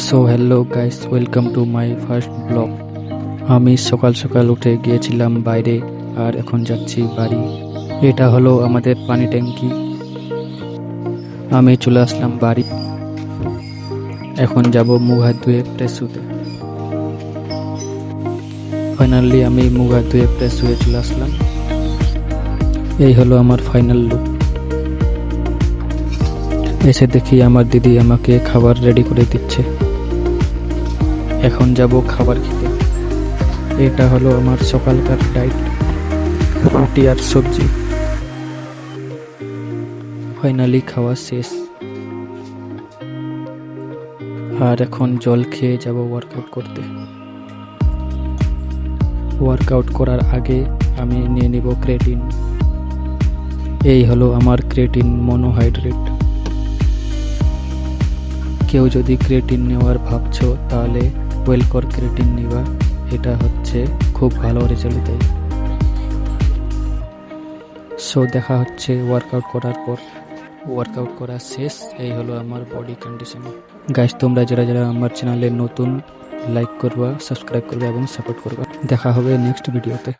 So hello guys, welcome to my first blog. আমি সকাল সকাল উঠে গিয়েছিলাম বাইরে, আর এখন যাচ্ছি বাড়ি। এটা হলো আমাদের পানি ট্যাঙ্কি। আমি চলে আসলাম বাড়ি। এখন যাব মুখ হাত ধুয়ে ফ্রেশ হতে। ফাইনালি আমি মুখ হাত ধুয়ে ফ্রেশ হয়ে চলে আসলাম। এই হলো আমার ফাইনাল লুক। এসে দেখি আমার দিদি আমাকে খাবার রেডি করে দিচ্ছে। এখন যাব খাবার খেতে। এটা হলো আমার সকালকার ডাইট, রুটি আর সবজি। ফাইনালি খাওয়া শেষ, আর এখন জল খেয়ে যাব ওয়ার্কআউট করতে। ওয়ার্কআউট করার আগে আমি নিয়ে নিব ক্রেটিন। এই হলো আমার ক্রেটিন মনোহাইড্রেট। কেউ যদি ক্রেটিন নেওয়ার ভাবছো তাহলে ওয়েলকর ক্রেটিন নিবা। এটা হচ্ছে খুব ভালো রেজাল্ট দেয়। সো দেখা হচ্ছে ওয়ার্কআউট করার পর। ওয়ার্কআউট করা শেষ। এই হলো আমার বডি কন্ডিশন। গাইস, তোমরা যারা যারা আমার চ্যানেলে নতুন, লাইক করবা, সাবস্ক্রাইব করবা এবং সাপোর্ট করবা। দেখা হবে নেক্সট ভিডিওতে।